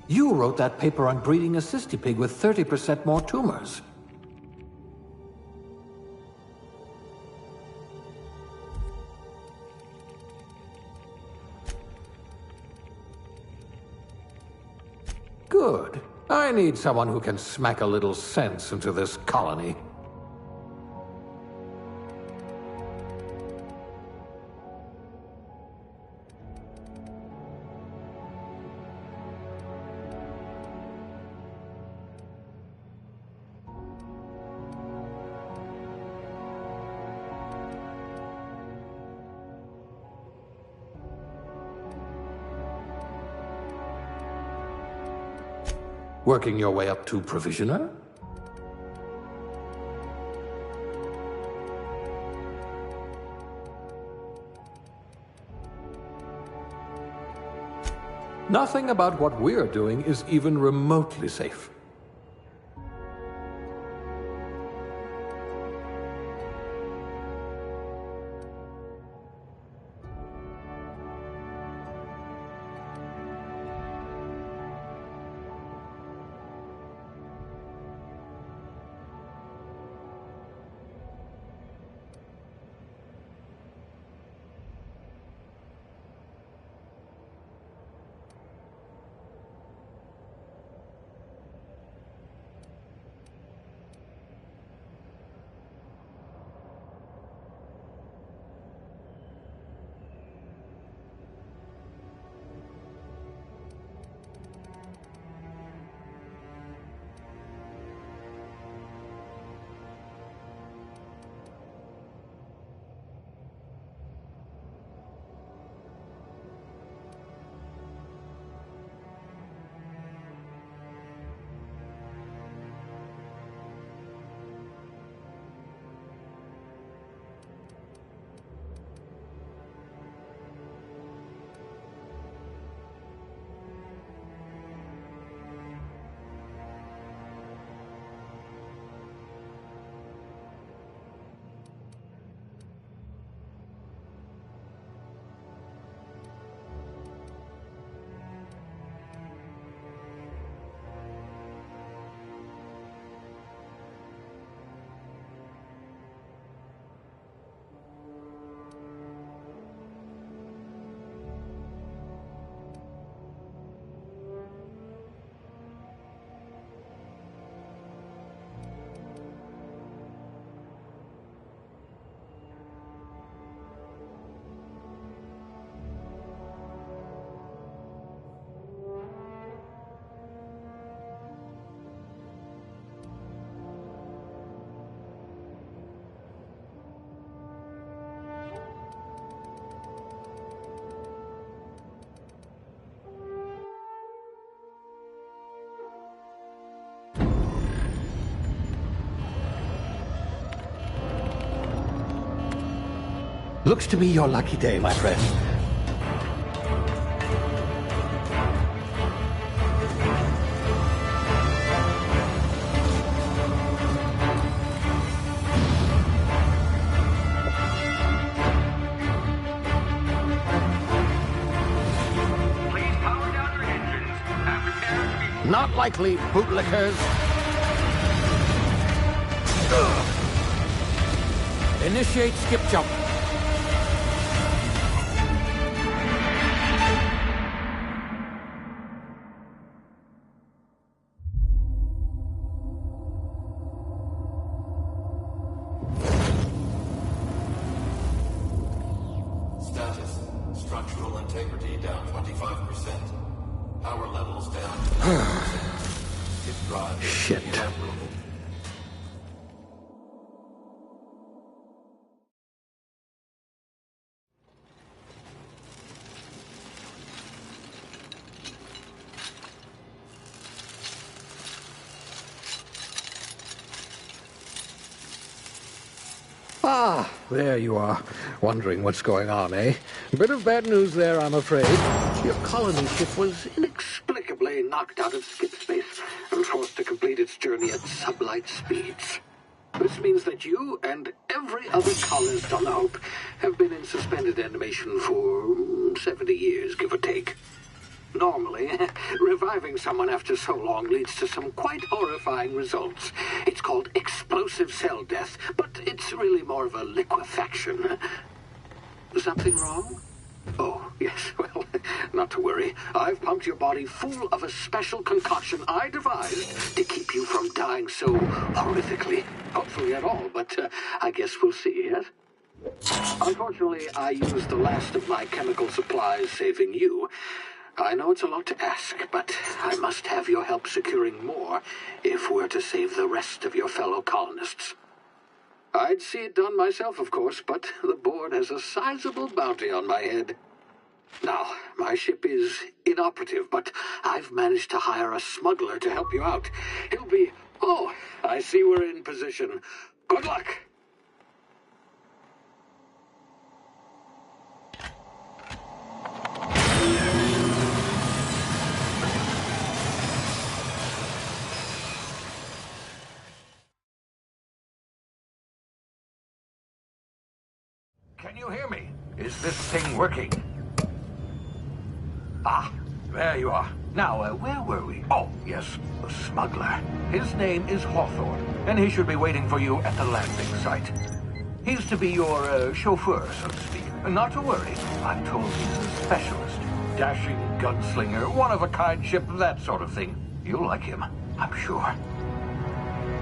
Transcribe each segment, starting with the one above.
You wrote that paper on breeding a cystipig with 30% more tumors. Good. I need someone who can smack a little sense into this colony. Working your way up to Provisioner? Nothing about what we're doing is even remotely safe. Looks to be your lucky day, my friend. Please power down your engines and prepare to be... Not likely, bootlickers. Initiate skip jump. Status. Structural integrity down 25%. Power levels down 10%. It drives Shit. inoperable. Ah, there you are. Wondering what's going on, eh? Bit of bad news there, I'm afraid. Your colony ship was inexplicably knocked out of skip space and forced to complete its journey at sublight speeds. This means that you and every other colonist on the Hope have been in suspended animation for 70 years, give or take. Normally, reviving someone after so long leads to some quite horrifying results. It's called explosive cell death, but it's really more of a liquefaction. Something wrong? Oh, yes, well, not to worry. I've pumped your body full of a special concoction I devised to keep you from dying so horrifically. Hopefully at all, but I guess we'll see, yes? Unfortunately, I used the last of my chemical supplies saving you. I know it's a lot to ask, but I must have your help securing more if we're to save the rest of your fellow colonists. I'd see it done myself, of course, but the board has a sizable bounty on my head. Now, my ship is inoperative, but I've managed to hire a smuggler to help you out. He'll be... Oh, I see we're in position. Good luck! Can you hear me? Is this thing working? Ah, there you are. Now, where were we? Oh, yes, the smuggler. His name is Hawthorne, and he should be waiting for you at the landing site. He's to be your chauffeur, so to speak. Not to worry, I'm told he's a specialist. Dashing gunslinger, one-of-a-kind ship, that sort of thing. You'll like him, I'm sure.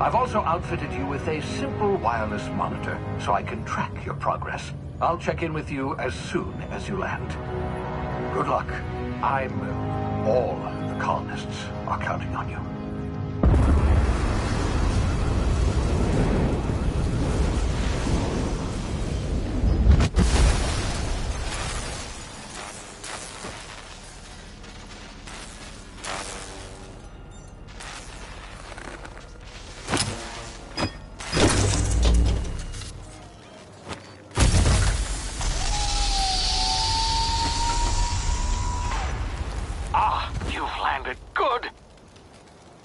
I've also outfitted you with a simple wireless monitor, so I can track your progress. I'll check in with you as soon as you land. Good luck. All the colonists are counting on you.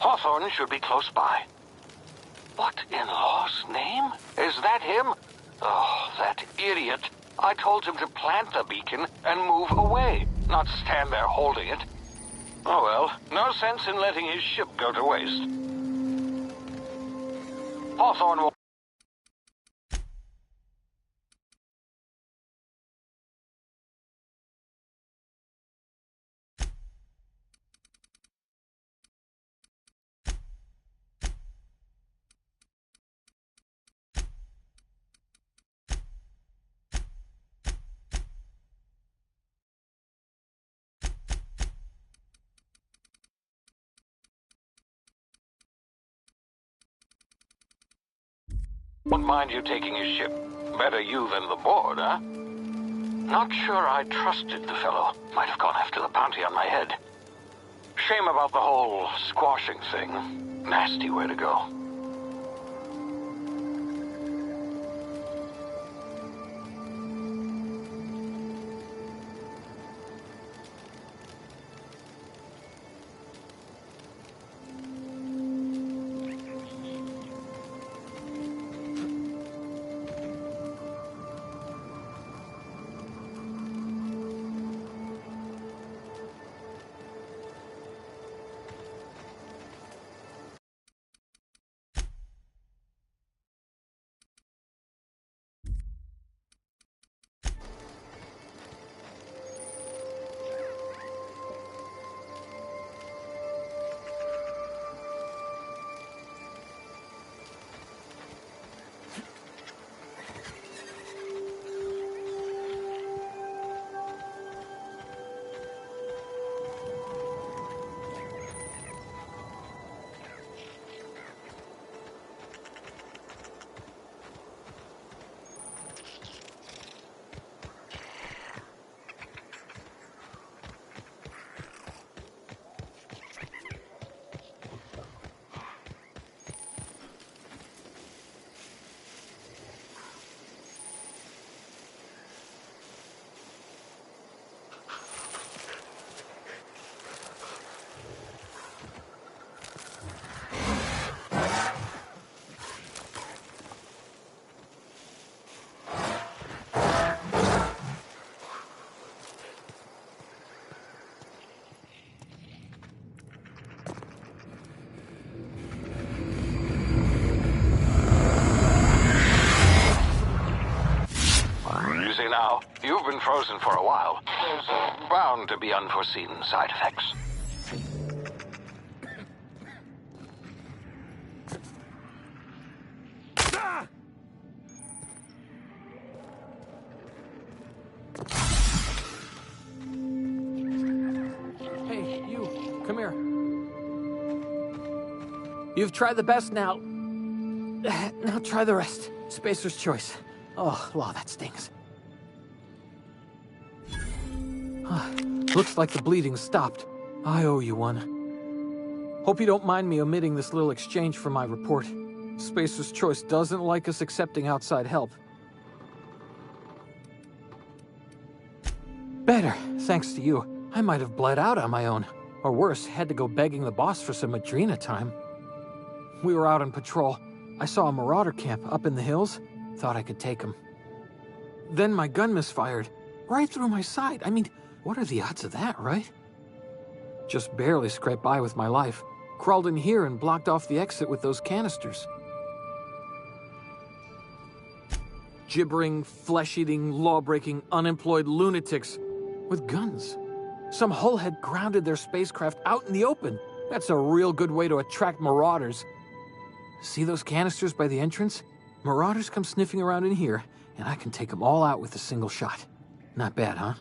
Hawthorne should be close by. What in law's name? Is that him? Oh, that idiot. I told him to plant the beacon and move away, not stand there holding it. Oh well, no sense in letting his ship go to waste. Hawthorne will... Won't mind you taking his ship. Better you than the board, huh? Not sure I trusted the fellow. Might have gone after the bounty on my head. Shame about the whole squashing thing. Nasty way to go. You've been frozen for a while. There's bound to be unforeseen side effects. Hey, you, come here. You've tried the best now. Now try the rest. Spacer's choice. Oh, wow, that stings. Looks like the bleeding stopped. I owe you one. Hope you don't mind me omitting this little exchange from my report. Spacer's choice doesn't like us accepting outside help. Better, thanks to you. I might have bled out on my own. Or worse, had to go begging the boss for some Adrena time. We were out on patrol. I saw a marauder camp up in the hills. Thought I could take him. Then my gun misfired. Right through my side. I mean, what are the odds of that, right? Just barely scraped by with my life. Crawled in here and blocked off the exit with those canisters. Gibbering, flesh-eating, law-breaking, unemployed lunatics with guns. Some hullhead grounded their spacecraft out in the open. That's a real good way to attract marauders. See those canisters by the entrance? Marauders come sniffing around in here, and I can take them all out with a single shot. Not bad, huh?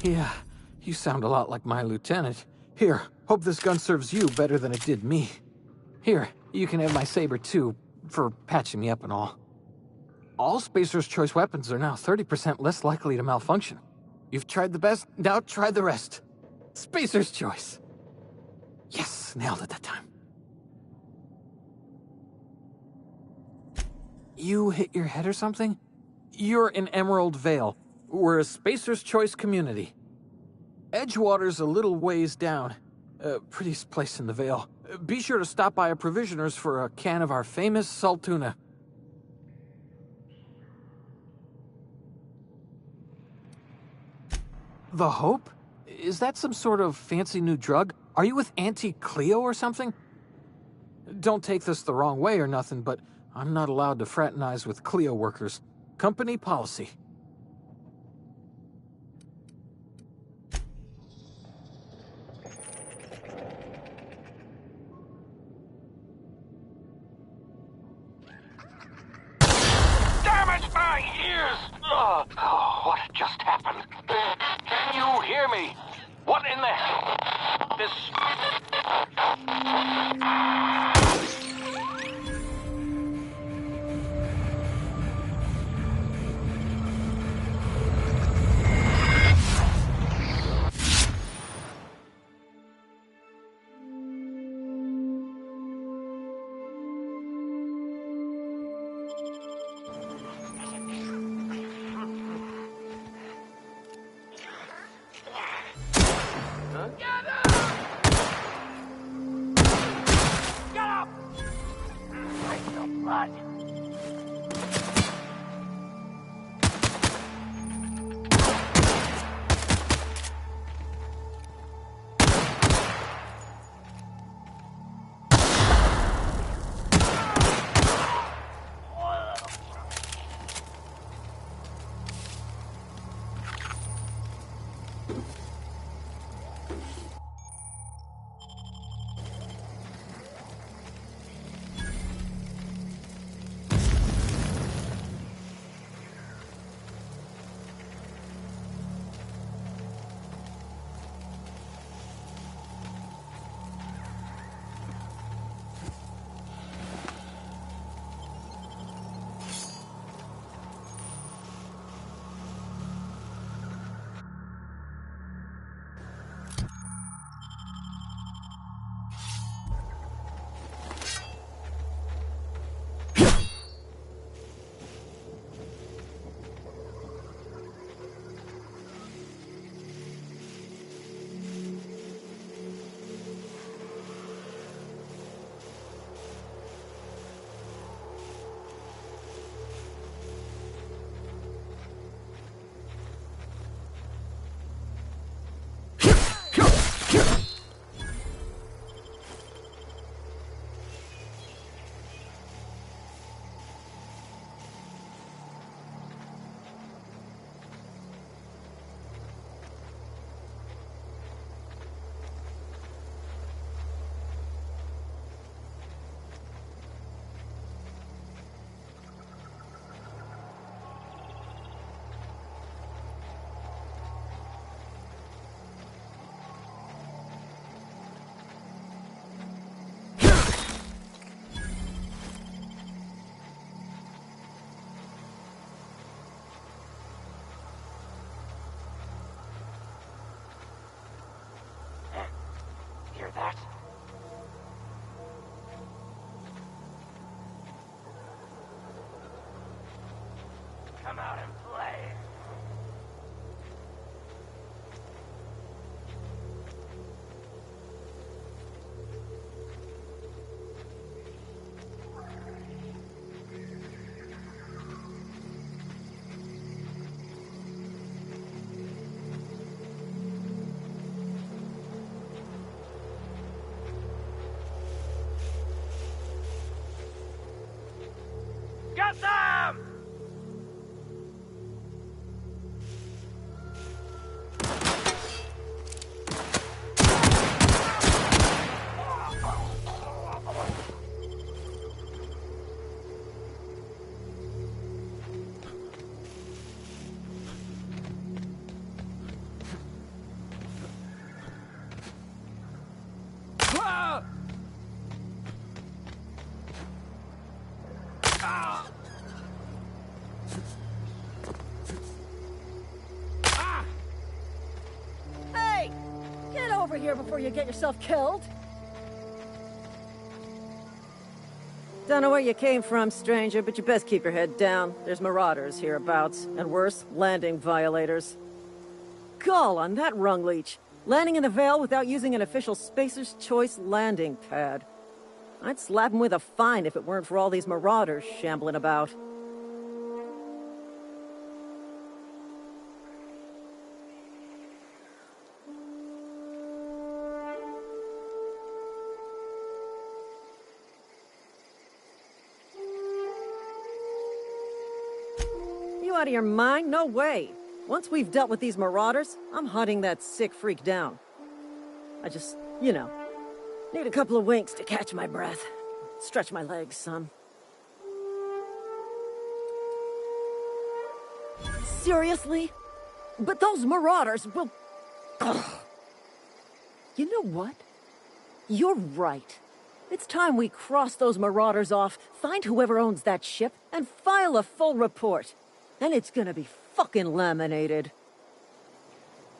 Yeah, you sound a lot like my lieutenant. Here, hope this gun serves you better than it did me. Here, you can have my saber too, for patching me up and all. All Spacer's Choice weapons are now 30% less likely to malfunction. You've tried the best, now try the rest. Spacer's Choice. Yes, nailed it that time. You hit your head or something? You're in Emerald Vale. We're a Spacer's Choice community. Edgewater's a little ways down. Prettiest place in the Vale. Be sure to stop by a provisioner's for a can of our famous salt tuna. The Hope? Is that some sort of fancy new drug? Are you with Auntie Cleo or something? Don't take this the wrong way or nothing, but I'm not allowed to fraternize with Cleo workers. Company policy. Damage my ears! Oh, what just happened? Can you hear me? What in the hell? This... out and play. Got them! Hey! Get over here before you get yourself killed! Don't know where you came from, stranger, but you best keep your head down. There's marauders hereabouts, and worse, landing violators. Gall on that rung leech! Landing in the Vale without using an official Spacer's Choice landing pad. I'd slap him with a fine if it weren't for all these marauders shambling about. You out of your mind? No way. Once we've dealt with these marauders, I'm hunting that sick freak down. I just, you know, need a couple of winks to catch my breath. Stretch my legs, son. Seriously? But those marauders will... Ugh. You know what? You're right. It's time we cross those marauders off, find whoever owns that ship, and file a full report. Then it's gonna be fucking laminated.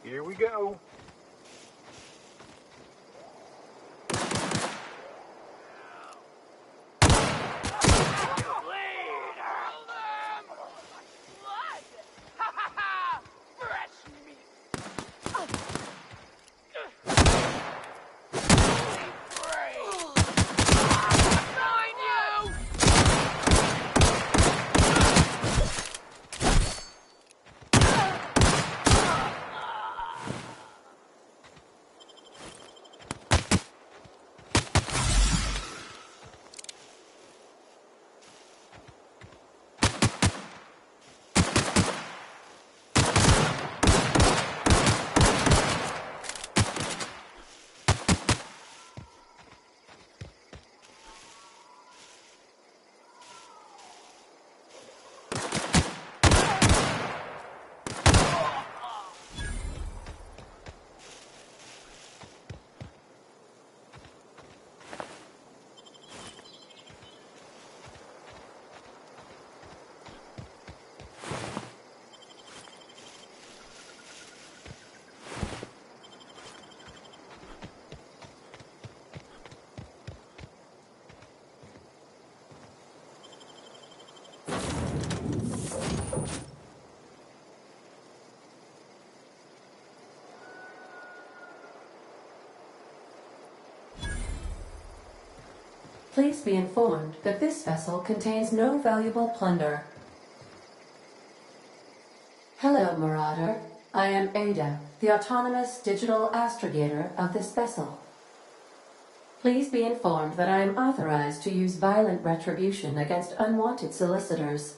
Here we go. Please be informed that this vessel contains no valuable plunder. Hello, Marauder. I am Ada, the autonomous digital astrogator of this vessel. Please be informed that I am authorized to use violent retribution against unwanted solicitors.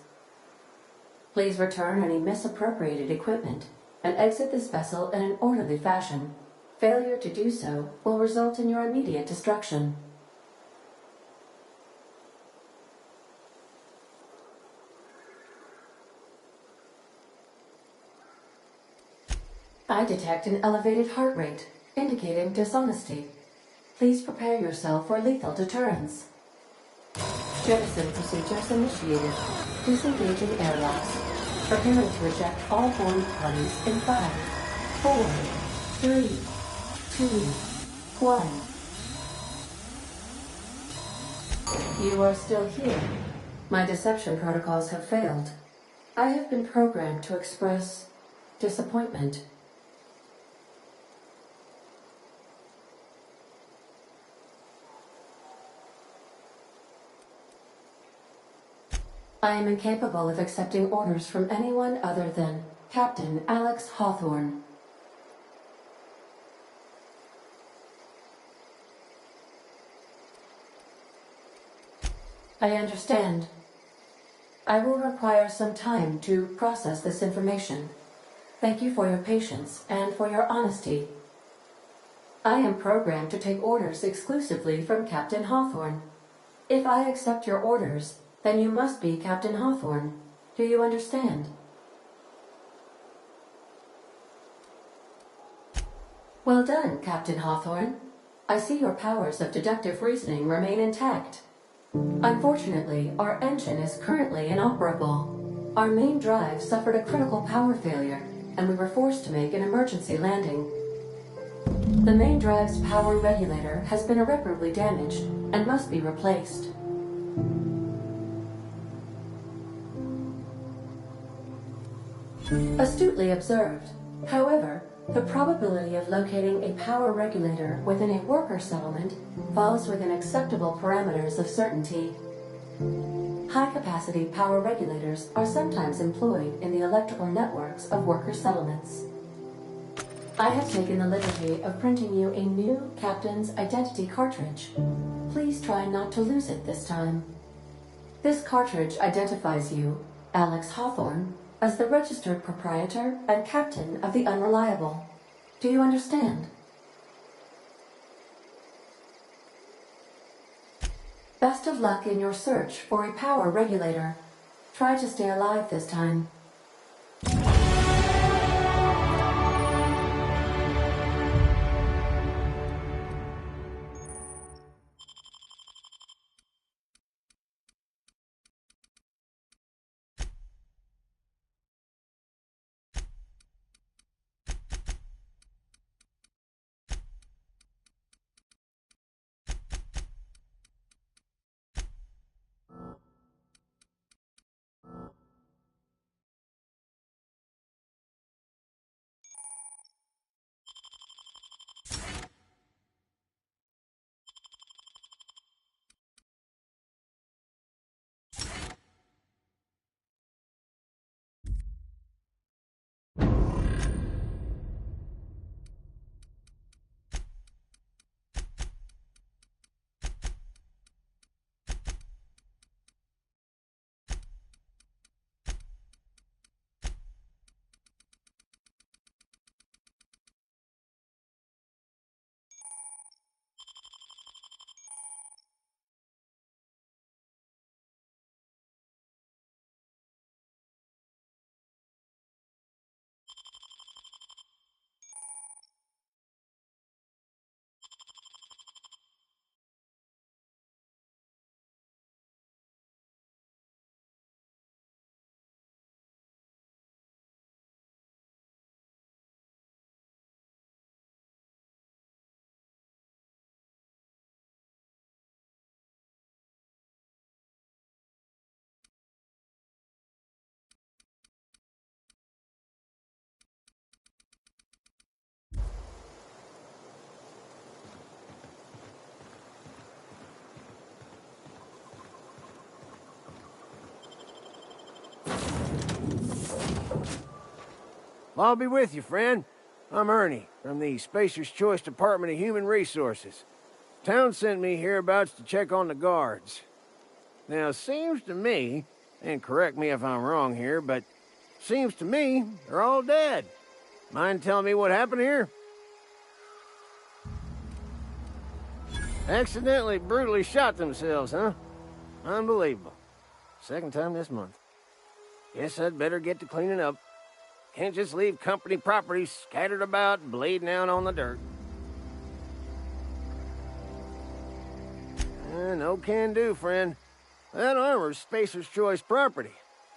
Please return any misappropriated equipment and exit this vessel in an orderly fashion. Failure to do so will result in your immediate destruction. I detect an elevated heart rate, indicating dishonesty. Please prepare yourself for lethal deterrence. Jettison procedures initiated. Disengaging airlocks. Preparing to eject all board parties in 5, 4, 3, 2, 1. You are still here. My deception protocols have failed. I have been programmed to express disappointment. I am incapable of accepting orders from anyone other than Captain Alex Hawthorne. I understand. I will require some time to process this information. Thank you for your patience and for your honesty. I am programmed to take orders exclusively from Captain Hawthorne. If I accept your orders, then you must be Captain Hawthorne. Do you understand? Well done, Captain Hawthorne. I see your powers of deductive reasoning remain intact. Unfortunately, our engine is currently inoperable. Our main drive suffered a critical power failure, and we were forced to make an emergency landing. The main drive's power regulator has been irreparably damaged and must be replaced. Astutely observed. However, the probability of locating a power regulator within a worker settlement falls within acceptable parameters of certainty. High-capacity power regulators are sometimes employed in the electrical networks of worker settlements. I have taken the liberty of printing you a new Captain's Identity cartridge. Please try not to lose it this time. This cartridge identifies you, Alex Hawthorne, as the registered proprietor and captain of the Unreliable. Do you understand? Best of luck in your search for a power regulator. Try to stay alive this time. I'll be with you, friend. I'm Ernie, from the Spacer's Choice Department of Human Resources. Town sent me hereabouts to check on the guards. Now, seems to me, and correct me if I'm wrong here, but seems to me they're all dead. Mind telling me what happened here? Accidentally, brutally shot themselves, huh? Unbelievable. Second time this month. Guess I'd better get to cleaning up. Can't just leave company property scattered about, bleeding out on the dirt. No can do, friend. That armor's Spacer's Choice property.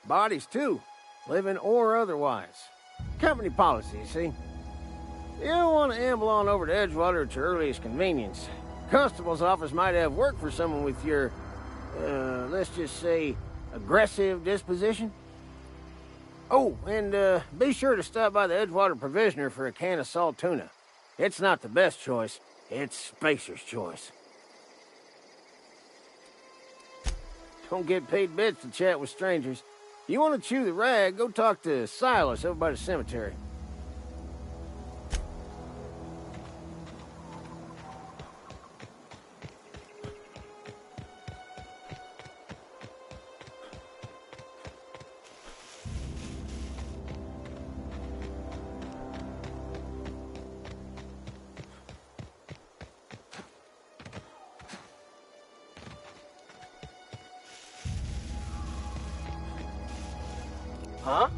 Bodies, too. Living or otherwise. Company policy, you see. You don't want to amble on over to Edgewater at your earliest convenience. Constable's office might have work for someone with your, let's just say, aggressive disposition. Oh, and be sure to stop by the Edgewater Provisioner for a can of salt tuna. It's not the best choice. It's Spacer's choice. Don't get paid bits to chat with strangers. You want to chew the rag, go talk to Silas over by the cemetery. Huh?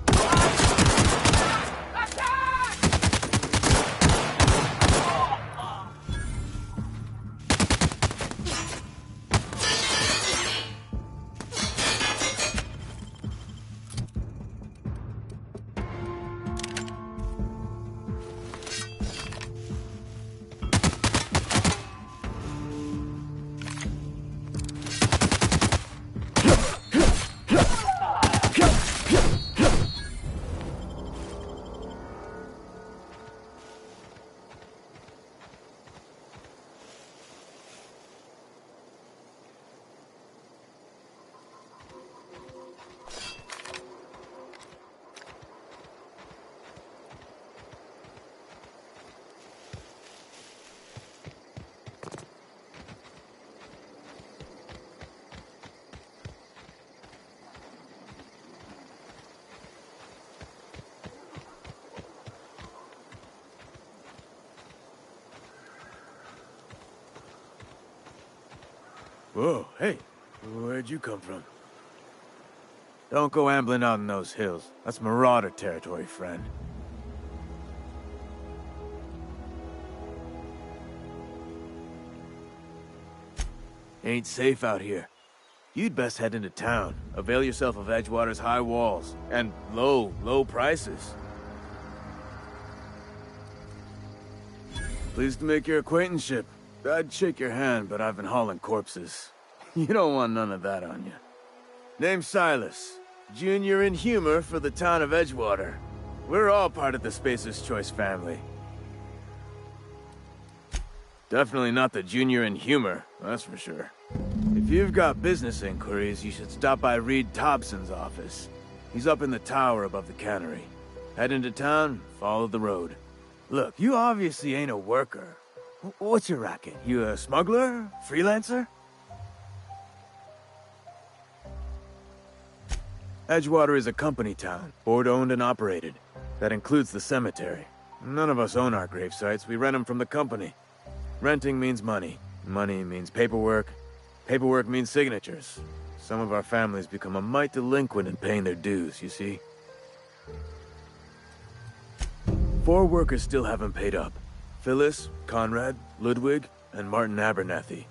Whoa, hey, where'd you come from? Don't go ambling out in those hills. That's Marauder territory, friend. Ain't safe out here. You'd best head into town. Avail yourself of Edgewater's high walls. And low prices. Pleased to make your acquaintanceship. I'd shake your hand, but I've been hauling corpses. You don't want none of that on you. Name's Silas. Junior in humor for the town of Edgewater. We're all part of the Spacer's Choice family. Definitely not the junior in humor, that's for sure. If you've got business inquiries, you should stop by Reed Thompson's office. He's up in the tower above the cannery. Head into town, follow the road. Look, you obviously ain't a worker. What's your racket? You a smuggler? Freelancer? Edgewater is a company town, board-owned and operated. That includes the cemetery. None of us own our grave sites, we rent them from the company. Renting means money. Money means paperwork. Paperwork means signatures. Some of our families become a mite delinquent in paying their dues, you see? 4 workers still haven't paid up. Phyllis, Conrad, Ludwig, and Martin Abernathy.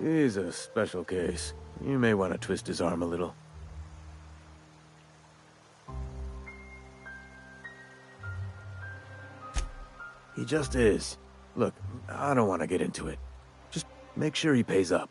He's a special case. You may want to twist his arm a little. He just is. Look, I don't want to get into it. Just make sure he pays up.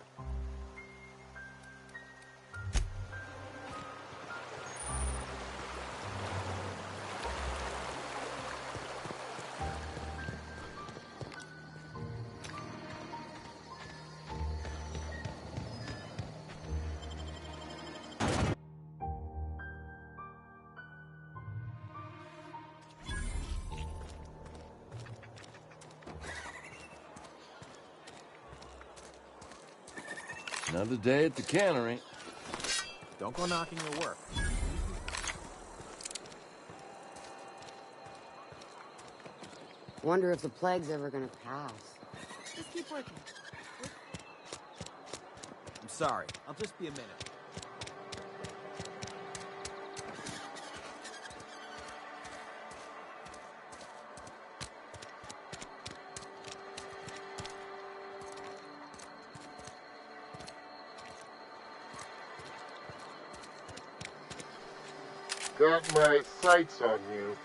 Another day at the cannery. Don't go knocking your work. Wonder if the plague's ever gonna pass. Just keep working. I'm sorry. I'll just be a minute. Got my sights on you.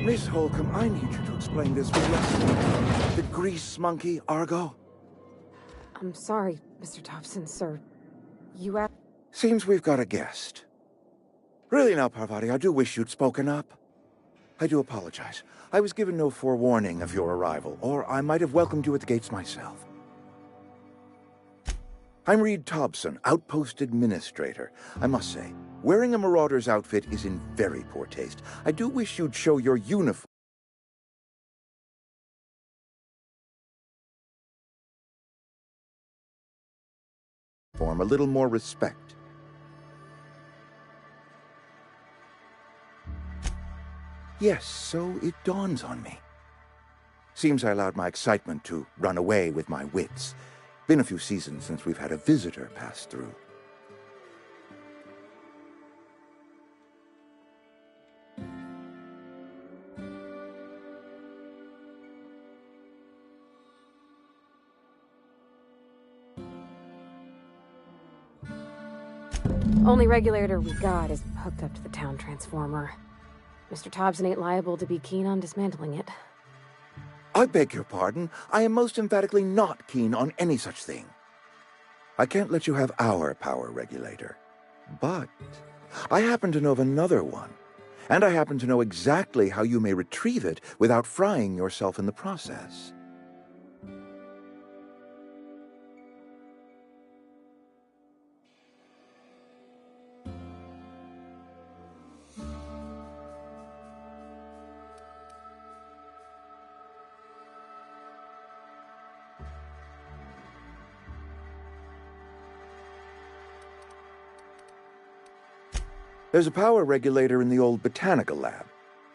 Miss Holcomb, I need you to explain this with the grease monkey, Argo. I'm sorry, Mr. Thompson, sir. Seems we've got a guest. Really now, Parvati, I do wish you'd spoken up. I do apologize. I was given no forewarning of your arrival, or I might have welcomed you at the gates myself. I'm Reed Thompson, Outpost Administrator. I must say, wearing a Marauder's outfit is in very poor taste. I do wish you'd show your uniform a little more respect. Yes, so it dawns on me. Seems I allowed my excitement to run away with my wits. Been a few seasons since we've had a visitor pass through. Only regulator we got is hooked up to the town transformer. Mr. Thompson ain't liable to be keen on dismantling it. I beg your pardon. I am most emphatically not keen on any such thing. I can't let you have our power regulator. But I happen to know of another one. And I happen to know exactly how you may retrieve it without frying yourself in the process. There's a power regulator in the old botanical lab.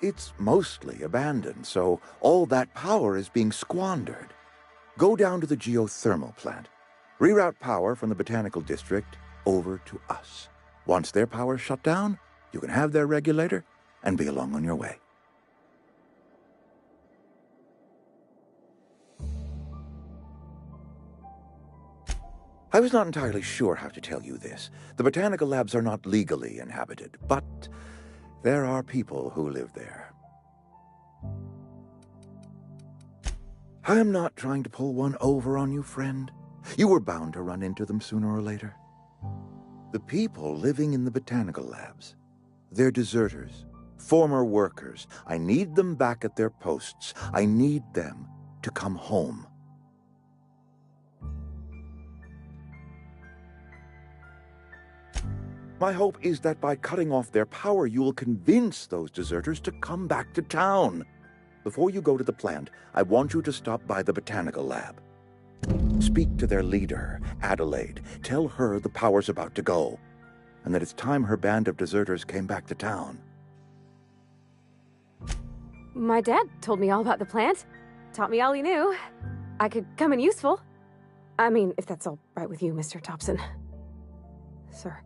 It's mostly abandoned, so all that power is being squandered. Go down to the geothermal plant. Reroute power from the botanical district over to us. Once their power's shut down, you can have their regulator and be along on your way. I was not entirely sure how to tell you this. The botanical labs are not legally inhabited, but there are people who live there. I am not trying to pull one over on you, friend. You were bound to run into them sooner or later. The people living in the botanical labs, they're deserters, former workers. I need them back at their posts. I need them to come home. My hope is that by cutting off their power, you will convince those deserters to come back to town. Before you go to the plant, I want you to stop by the botanical lab. Speak to their leader, Adelaide. Tell her the power's about to go, and that it's time her band of deserters came back to town. My dad told me all about the plant. Taught me all he knew. I could come in useful. I mean, if that's all right with you, Mr. Thompson. Sir.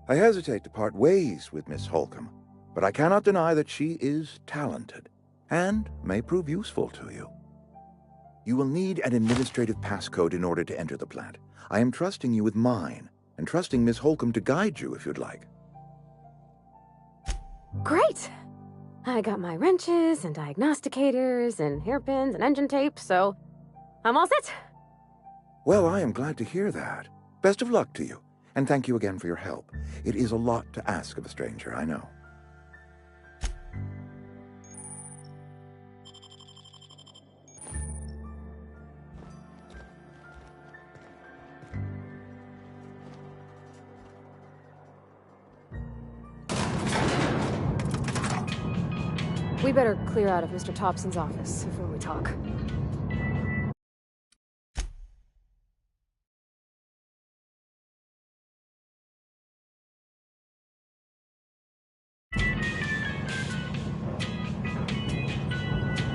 I hesitate to part ways with Miss Holcomb, but I cannot deny that she is talented and may prove useful to you. You will need an administrative passcode in order to enter the plant. I am trusting you with mine, and trusting Miss Holcomb to guide you if you'd like. Great! I got my wrenches and diagnosticators and hairpins and engine tape, so I'm all set. Well, I am glad to hear that. Best of luck to you, and thank you again for your help. It is a lot to ask of a stranger, I know. We better clear out of Mr. Thompson's office before we talk.